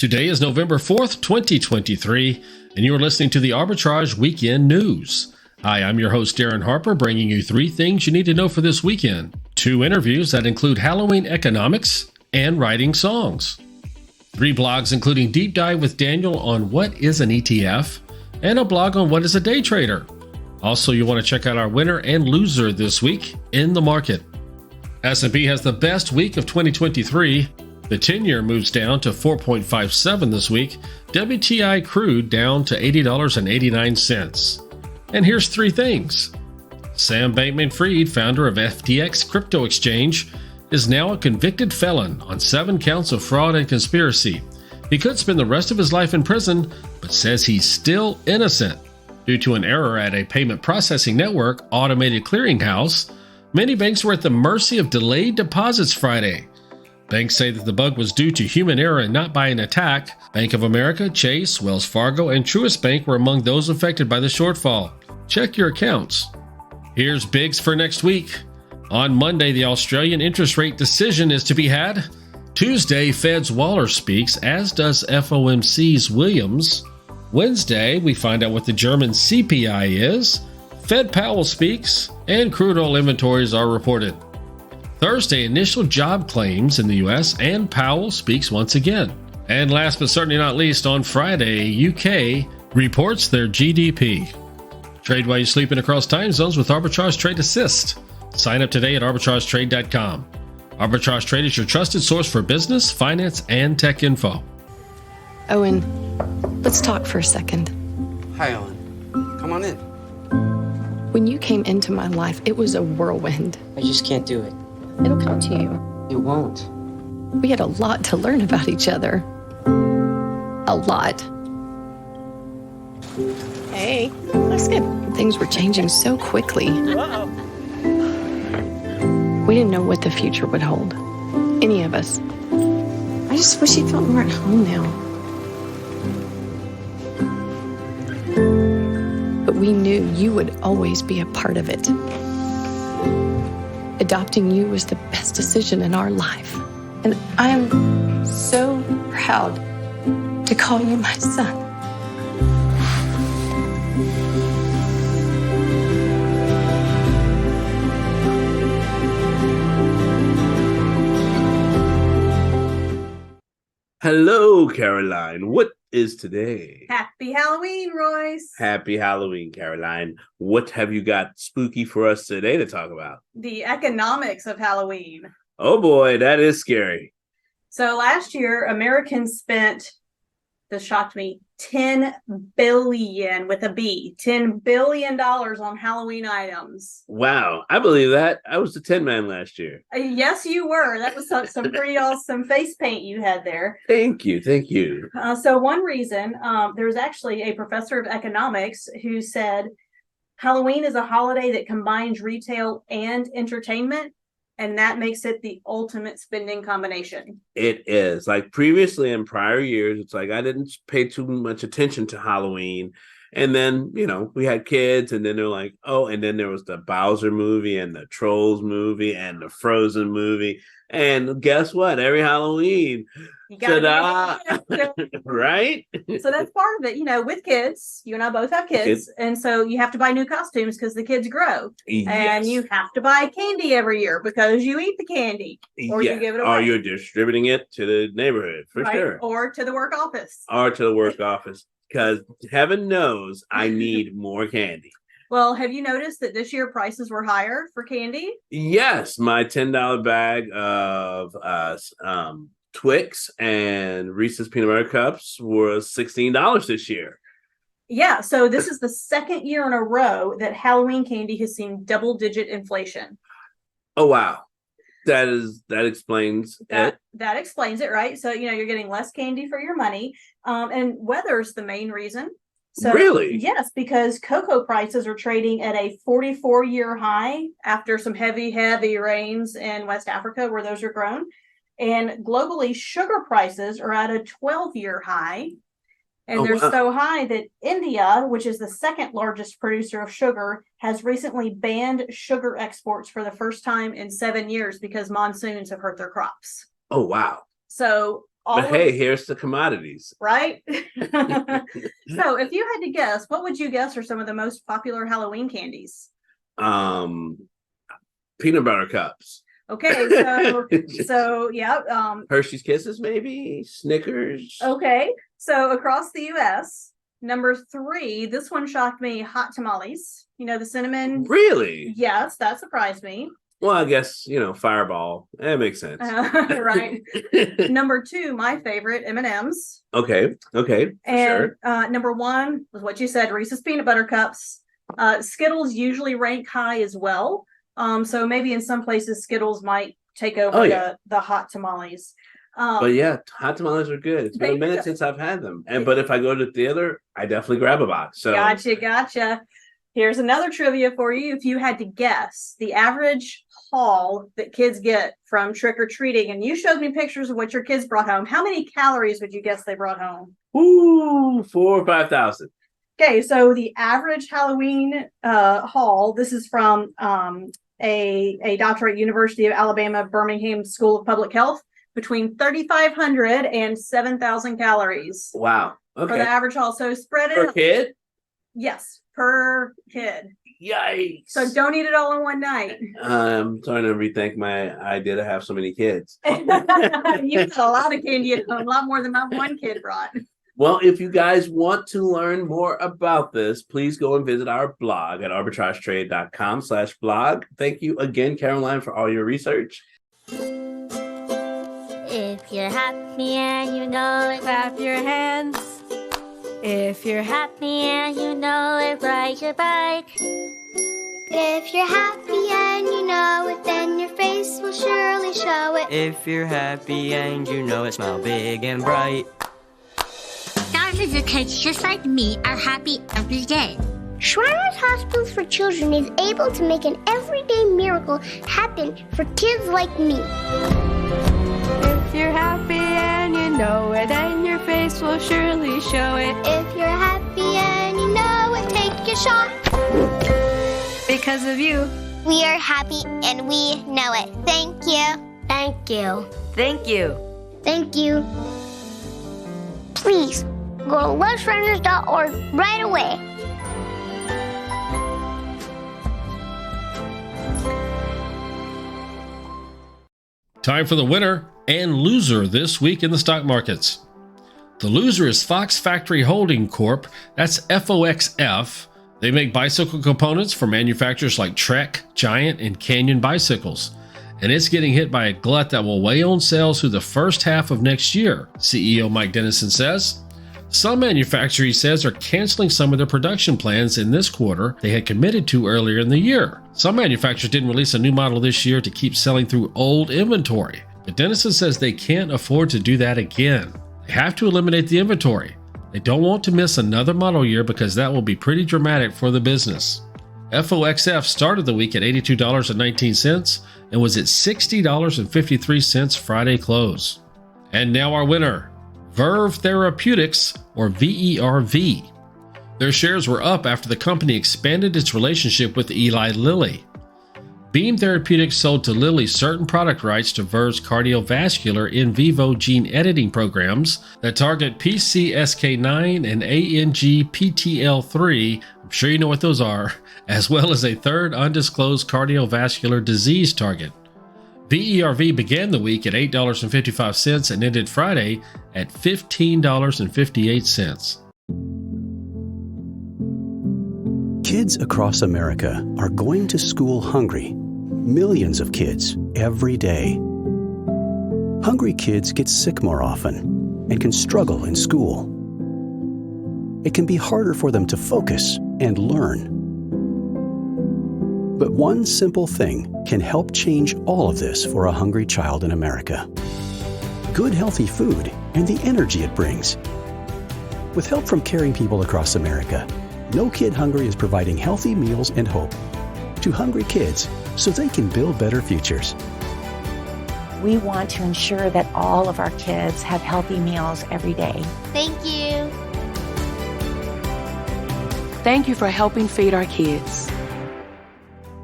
Today is November 4th, 2023, and you are listening to the Arbitrage Weekend News. Hi, I'm your host, Darin Harper, bringing you 3 things you need to know for this weekend. 2 interviews that include Halloween economics and writing songs. 3 blogs including Deep Dive with Daniel on what is an ETF, and a blog on what is a day trader. Also, you want to check out our winner and loser this week in the market. S&P has the best week of 2023. The 10-year moves down to 4.57 this week. WTI crude down to $80.89. And here's 3 things. Sam Bankman-Fried, founder of FTX crypto exchange, is now a convicted felon on 7 counts of fraud and conspiracy. He could spend the rest of his life in prison, but says he's still innocent. Due to an error at a payment processing network automated clearinghouse, many banks were at the mercy of delayed deposits Friday. Banks say that the bug was due to human error and not by an attack. Bank of America, Chase, Wells Fargo, and Truist Bank were among those affected by the shortfall. Check your accounts. Here's Bigs for next week. On Monday, the Australian interest rate decision is to be had. Tuesday, Fed's Waller speaks, as does FOMC's Williams. Wednesday, we find out what the German CPI is. Fed Powell speaks, and crude oil inventories are reported. Thursday, initial job claims in the U.S., and Powell speaks once again. And last but certainly not least, on Friday, UK reports their GDP. Trade while you're sleeping across time zones with Arbitrage Trade Assist. Sign up today at arbitragetrade.com. Arbitrage Trade is your trusted source for business, finance, and tech info. Owen, let's talk for a second. Hi, Ellen. Come on in. When you came into my life, it was a whirlwind. I just can't do it. It'll come to you. It won't. We had a lot to learn about each other. A lot. Hey, looks good. Things were changing so quickly. Wow. We didn't know what the future would hold. Any of us. I just wish you felt more at home now. But we knew you would always be a part of it. Adopting you was the best decision in our life. And I am so proud to call you my son. Hello, Caroline. What is today? Happy Halloween, Royce. Happy Halloween, Caroline. What have you got spooky for us today to talk about? The economics of Halloween. Oh boy, that is scary. So last year, Americans spent, this shocked me, $10 billion with a B, $10 billion on Halloween items. Wow, I believe that. I was the Tin Man last year. Yes, you were. That was some pretty awesome face paint you had there. Thank you, thank you. So one reason, there's actually a professor of economics who said Halloween is a holiday that combines retail and entertainment, and that makes it the ultimate spending combination. It is. Like previously in prior years, it's like I didn't pay too much attention to Halloween. And then, we had kids, and then they're like, oh, and then there was the Bowser movie and the Trolls movie and the Frozen movie. And guess what? Every Halloween, right? So that's part of it, with kids. You and I both have kids. And so you have to buy new costumes because the kids grow. Yes. And you have to buy candy every year because you eat the candy. Or you give it away. Or you're distributing it to the neighborhood, for sure. Or to the work office. Because heaven knows I need more candy. Well, have you noticed that this year prices were higher for candy? Yes, my $10 bag of Twix and Reese's Peanut Butter Cups was $16 this year. Yeah, so this is the second year in a row that Halloween candy has seen double-digit inflation. Oh, wow. That explains it. That explains it, right? So, you're getting less candy for your money. And weather's the main reason. So, really? Yes, because cocoa prices are trading at a 44-year high after some heavy rains in West Africa where those are grown. And globally, sugar prices are at a 12-year high. And they're so high that India, which is the second largest producer of sugar, has recently banned sugar exports for the first time in 7 years because monsoons have hurt their crops. Oh, wow. So But hey, here's the commodities. Right? So if you had to guess, what would you guess are some of the most popular Halloween candies? Peanut butter cups. Okay, so yeah. Hershey's Kisses, maybe Snickers. Okay, so across the U.S., number 3, this one shocked me. Hot tamales. You know, the cinnamon. Really? Yes, that surprised me. Well, I guess Fireball. That makes sense. Right. Number 2, my favorite, M&Ms. Okay. And sure. Number 1 was what you said, Reese's peanut butter cups. Skittles usually rank high as well. So maybe in some places Skittles might take over the hot tamales. But yeah, hot tamales are good. It's been a minute since I've had them. But if I go to the theater, I definitely grab a box. So Gotcha. Here's another trivia for you. If you had to guess the average haul that kids get from trick-or-treating, and you showed me pictures of what your kids brought home, how many calories would you guess they brought home? Ooh, 4,000 or 5,000. Okay, so the average Halloween haul, this is from a doctor at University of Alabama, Birmingham School of Public Health, between 3,500 and 7,000 calories. Wow. Okay. For the average haul. So spread it per kid? Yes, per kid. Yikes. So don't eat it all in one night. I'm starting to rethink my idea to have so many kids. You've got a lot of candy at home, a lot more than my one kid brought. Well, if you guys want to learn more about this, please go and visit our blog at arbitragetrade.com/blog. Thank you again, Caroline, for all your research. If you're happy and you know it, clap your hands. If you're happy and you know it, ride your bike. If you're happy and you know it, then your face will surely show it. If you're happy and you know it, smile big and bright. Thousands of kids just like me are happy every day. Shriners Hospitals for Children is able to make an everyday miracle happen for kids like me. If you're happy and you know it, then your face will surely show it. If you're happy and you know it, take your shot. Because of you, we are happy and we know it. Thank you. Thank you. Thank you. Thank you. Please go to loveshriners.org right away. Time for the winner and loser this week in the stock markets. The loser is Fox Factory Holding Corp. That's FOXF. They make bicycle components for manufacturers like Trek, Giant, and Canyon bicycles. And it's getting hit by a glut that will weigh on sales through the first half of next year, CEO Mike Dennison says. Some manufacturers, he says, are canceling some of their production plans in this quarter they had committed to earlier in the year. Some manufacturers didn't release a new model this year to keep selling through old inventory. But Dennison says they can't afford to do that again. They have to eliminate the inventory. They don't want to miss another model year because that will be pretty dramatic for the business. FOXF started the week at $82.19 and was at $60.53 Friday close. And now our winner, Verve Therapeutics, or VERV. Their shares were up after the company expanded its relationship with Eli Lilly. Beam Therapeutics sold to Lilly certain product rights to Verve's cardiovascular in vivo gene editing programs that target PCSK9 and ANGPTL3, I'm sure you know what those are, as well as a third undisclosed cardiovascular disease target. VERV began the week at $8.55 and ended Friday at $15.58. Kids across America are going to school hungry. Millions of kids every day. Hungry kids get sick more often and can struggle in school. It can be harder for them to focus and learn. But one simple thing can help change all of this for a hungry child in America. Good, healthy food and the energy it brings. With help from caring people across America, No Kid Hungry is providing healthy meals and hope to hungry kids so they can build better futures. We want to ensure that all of our kids have healthy meals every day. Thank you. thank you for helping feed our kids.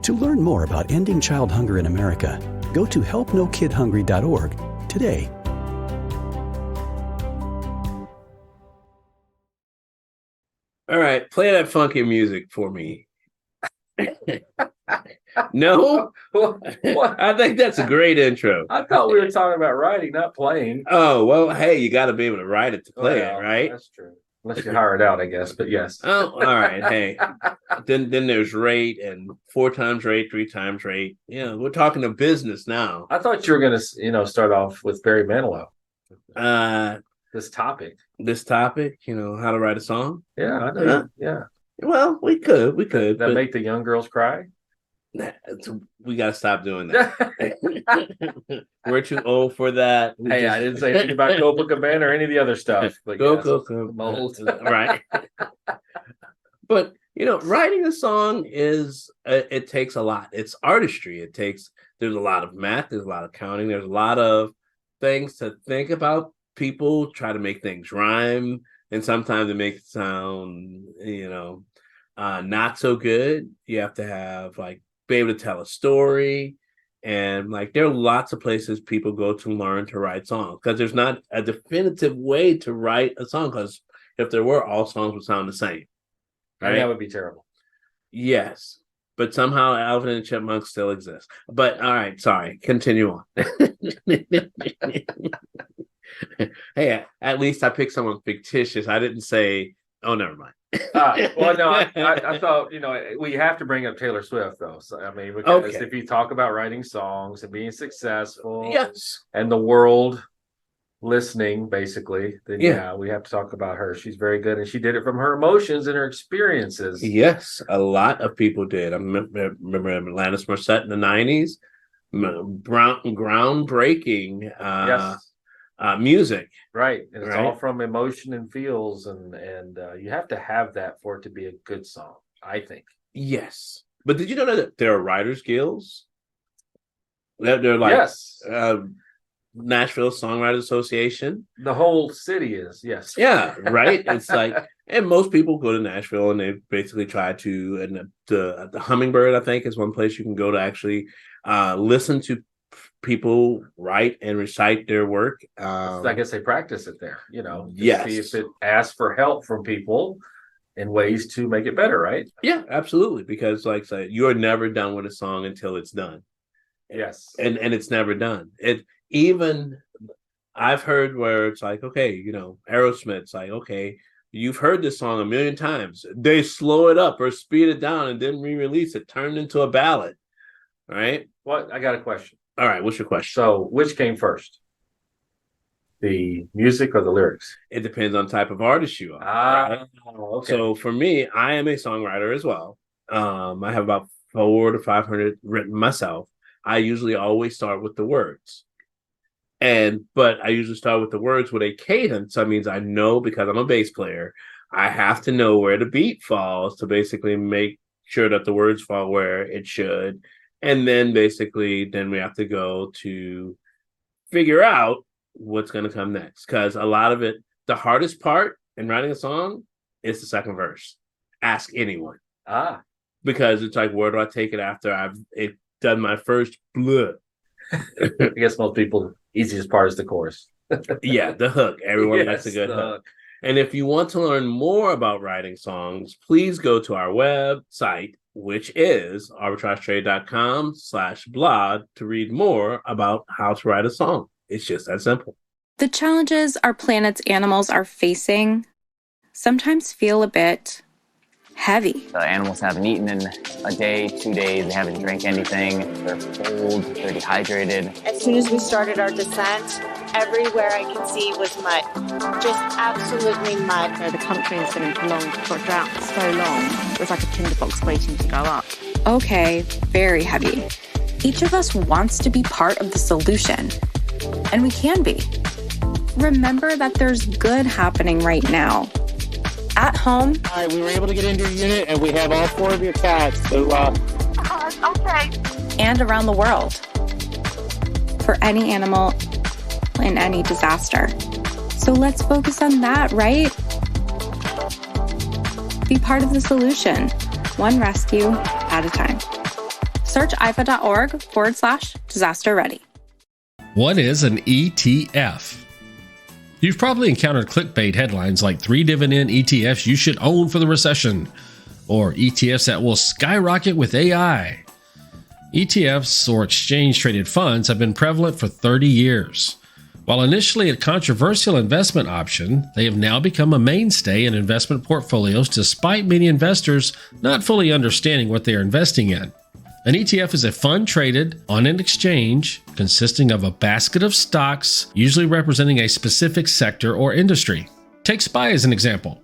To learn more about ending child hunger in America, go to helpnokidhungry.org today. All right, play that funky music for me. No? What? I think that's a great intro. I thought we were talking about writing, not playing. Oh, well, hey, you got to be able to write it to play it, right? That's true. Unless you hire it out, I guess, but yes. Oh, all right. Hey, then there's rate and 4 times rate, 3 times rate. Yeah, we're talking to business now. I thought you were going to, start off with Barry Manilow. This topic, how to write a song. Yeah, I know. Yeah. Well, we could. That make the young girls cry. We got to stop doing that. We're too old for that. I didn't say anything about Copacabana or any of the other stuff. But mold. Right. But, writing a song it takes a lot. It's artistry. There's a lot of math. There's a lot of counting. There's a lot of things to think about. People try to make things rhyme. And sometimes it makes it sound, not so good. You have to have be able to tell a story, and there are lots of places people go to learn to write songs, because there's not a definitive way to write a song, because if there were, all songs would sound the same, right? And that would be terrible. Yes, but somehow Alvin and the Chipmunks still exist. But all right, sorry, continue on. Hey, at least I picked someone fictitious. I didn't say, oh, never mind. Well, no, I thought, we have to bring up Taylor Swift, though. So, because if you talk about writing songs and being successful, yes, and the world listening, basically, then we have to talk about her. She's very good, and she did it from her emotions and her experiences. Yes, a lot of people did. I remember Alanis Morissette in the 90s, groundbreaking. Yes. Music, right? And it's all from emotion and feels, and you have to have that for it to be a good song, I think. Yes, but did you know that there are writers' guilds? They're yes, Nashville Songwriters Association. The whole city is, yes, yeah, right. It's and most people go to Nashville and they basically try to, and the Hummingbird, I think, is one place you can go to actually listen to people write and recite their work. I guess they practice it there, yes. See if it asks for help from people in ways to make it better, right? Yeah, absolutely. Because you're never done with a song until it's done. Yes. And it's never done. Even I've heard where it's Aerosmith's okay, you've heard this song a million times. They slow it up or speed it down and then re-release it, turned into a ballad. Right? Well, I got a question. All right, what's your question? So, which came first? The music or the lyrics? It depends on the type of artist you are. Right? Okay. So for me, I am a songwriter as well. I have about 400 to 500 written myself. I usually always start with the words. But I usually start with the words with a cadence. That means I know, because I'm a bass player, I have to know where the beat falls to basically make sure that the words fall where it should. And then then we have to go to figure out what's going to come next. Because a lot of it, the hardest part in writing a song is the second verse. Ask anyone. Because it's where do I take it after I've done my first blah? I guess most people, easiest part is the chorus. Yeah, the hook. Everyone likes a good hook. And if you want to learn more about writing songs, please go to our website, which is arbitragetrade.com/blog, to read more about how to write a song. It's just that simple. The challenges our planet's animals are facing sometimes feel a bit heavy. The animals haven't eaten in a day, 2 days. They haven't drank anything. They're cold. They're dehydrated. As soon as we started our descent, everywhere I could see was mud. Just absolutely mud. The country has been in prolonged drought for so long. It was like a tinderbox waiting to go up. Okay, very heavy. Each of us wants to be part of the solution, and we can be. Remember that there's good happening right now. At home. All right, we were able to get into your unit, and we have all 4 of your cats. So, okay. And around the world. For any animal in any disaster. So let's focus on that, right? Be part of the solution, one rescue at a time. Search IFA.org/disaster ready. What is an ETF? You've probably encountered clickbait headlines like 3 dividend ETFs you should own for the recession, or ETFs that will skyrocket with AI. ETFs, or exchange-traded funds, have been prevalent for 30 years. While initially a controversial investment option, they have now become a mainstay in investment portfolios despite many investors not fully understanding what they are investing in. An ETF is a fund traded on an exchange consisting of a basket of stocks, usually representing a specific sector or industry. Take SPY as an example.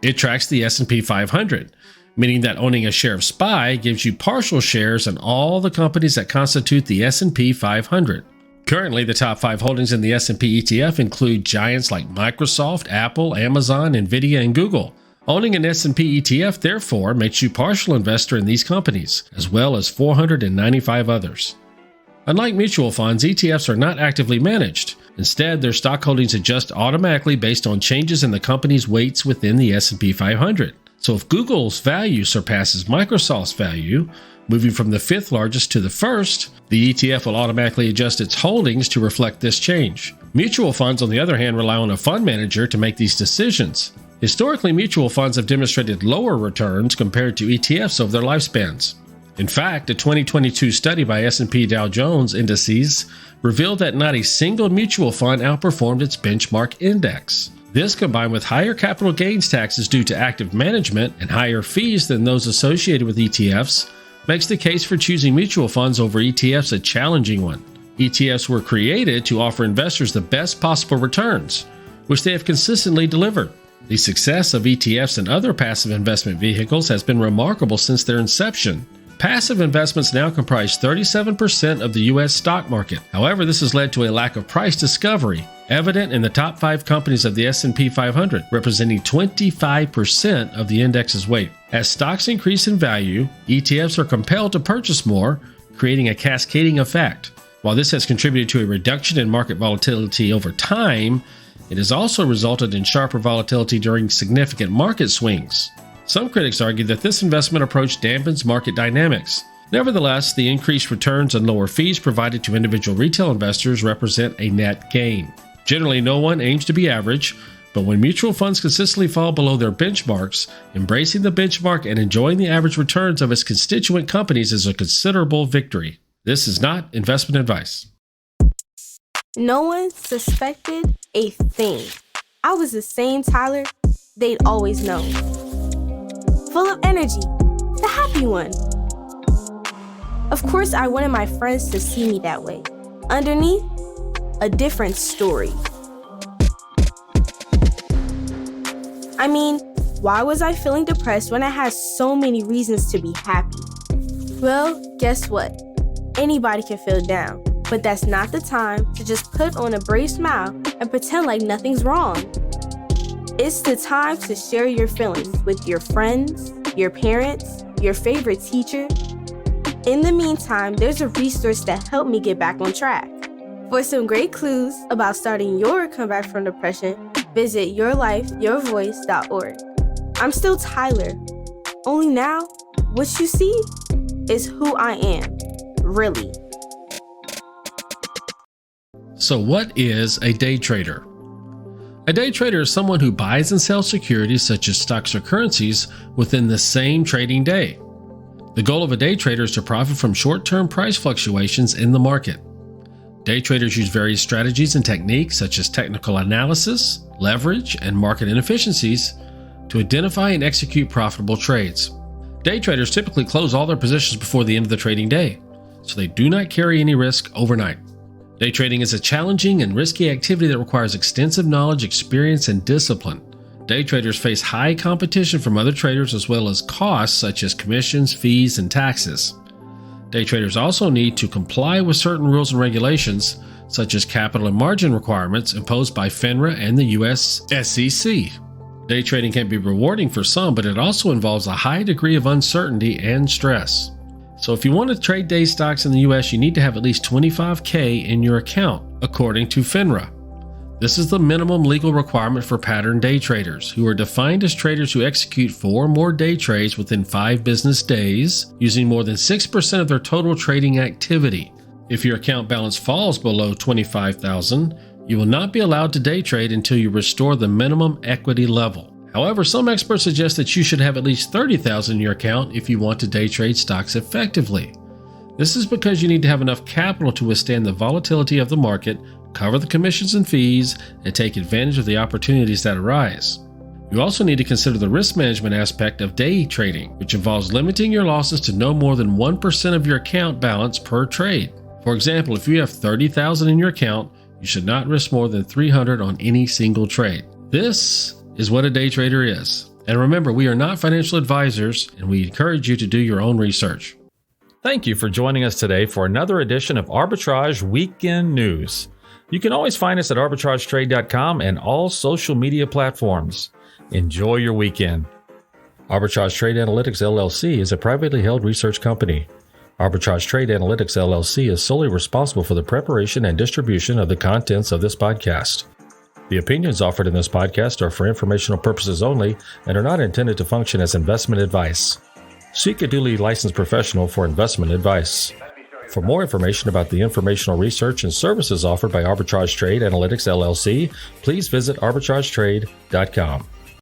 It tracks the S&P 500, meaning that owning a share of SPY gives you partial shares in all the companies that constitute the S&P 500. Currently, the top 5 holdings in the S&P ETF include giants like Microsoft, Apple, Amazon, Nvidia, and Google. Owning an S&P ETF, therefore, makes you partial investor in these companies, as well as 495 others. Unlike mutual funds, ETFs are not actively managed. Instead, their stock holdings adjust automatically based on changes in the company's weights within the S&P 500. So if Google's value surpasses Microsoft's value, moving from the 5th largest to the 1st, the ETF will automatically adjust its holdings to reflect this change. Mutual funds, on the other hand, rely on a fund manager to make these decisions. Historically, mutual funds have demonstrated lower returns compared to ETFs over their lifespans. In fact, a 2022 study by S&P Dow Jones Indices revealed that not a single mutual fund outperformed its benchmark index. This, combined with higher capital gains taxes due to active management and higher fees than those associated with ETFs, makes the case for choosing mutual funds over ETFs a challenging one. ETFs were created to offer investors the best possible returns, which they have consistently delivered. The success of ETFs and other passive investment vehicles has been remarkable since their inception. Passive investments now comprise 37% of the U.S. stock market. However, this has led to a lack of price discovery, evident in the top 5 companies of the S&P 500, representing 25% of the index's weight. As stocks increase in value, ETFs are compelled to purchase more, creating a cascading effect. While this has contributed to a reduction in market volatility over time, it has also resulted in sharper volatility during significant market swings. Some critics argue that this investment approach dampens market dynamics. Nevertheless, the increased returns and lower fees provided to individual retail investors represent a net gain. Generally, no one aims to be average, but when mutual funds consistently fall below their benchmarks, embracing the benchmark and enjoying the average returns of its constituent companies is a considerable victory. This is not investment advice. No one suspected a thing. I was the same Tyler they'd always known. Full of energy, the happy one. Of course, I wanted my friends to see me that way. Underneath, a different story. I mean, why was I feeling depressed when I had so many reasons to be happy? Well, guess what? Anybody can feel down, but that's not the time to just put on a brave smile and pretend like nothing's wrong. It's the time to share your feelings with your friends, your parents, your favorite teacher. In the meantime, there's a resource that helped me get back on track. For some great clues about starting your comeback from depression, visit yourlifeyourvoice.org. I'm still Tyler. Only now, what you see is who I am, really. So what is a day trader? A day trader is someone who buys and sells securities such as stocks or currencies within the same trading day. The goal of a day trader is to profit from short-term price fluctuations in the market. Day traders use various strategies and techniques such as technical analysis, leverage, and market inefficiencies to identify and execute profitable trades. Day traders typically close all their positions before the end of the trading day, so they do not carry any risk overnight. Day trading is a challenging and risky activity that requires extensive knowledge, experience, and discipline. Day traders face high competition from other traders as well as costs such as commissions, fees, and taxes. Day traders also need to comply with certain rules and regulations such as capital and margin requirements imposed by FINRA and the US SEC. Day trading can be rewarding for some, but it also involves a high degree of uncertainty and stress. So if you want to trade day stocks in the US, you need to have at least $25,000 in your account, according to FINRA. This is the minimum legal requirement for pattern day traders, who are defined as traders who execute 4 or more day trades within 5 business days, using more than 6% of their total trading activity. If your account balance falls below $25,000, You will not be allowed to day trade until you restore the minimum equity level. However, some experts suggest that you should have at least $30,000 in your account if you want to day trade stocks effectively. This is because you need to have enough capital to withstand the volatility of the market, cover the commissions and fees, and take advantage of the opportunities that arise. You also need to consider the risk management aspect of day trading, which involves limiting your losses to no more than 1% of your account balance per trade. For example, if you have $30,000 in your account, you should not risk more than $300 on any single trade. This is what a day trader is. And remember, we are not financial advisors, and we encourage you to do your own research. Thank you for joining us today for another edition of Arbitrage Weekend News. You can always find us at arbitragetrade.com and all social media platforms. Enjoy your weekend. Arbitrage Trade Analytics LLC is a privately held research company. Arbitrage Trade Analytics LLC is solely responsible for the preparation and distribution of the contents of this podcast. The opinions offered in this podcast are for informational purposes only and are not intended to function as investment advice. Seek a duly licensed professional for investment advice. For more information about the informational research and services offered by Arbitrage Trade Analytics LLC, please visit arbitragetrade.com.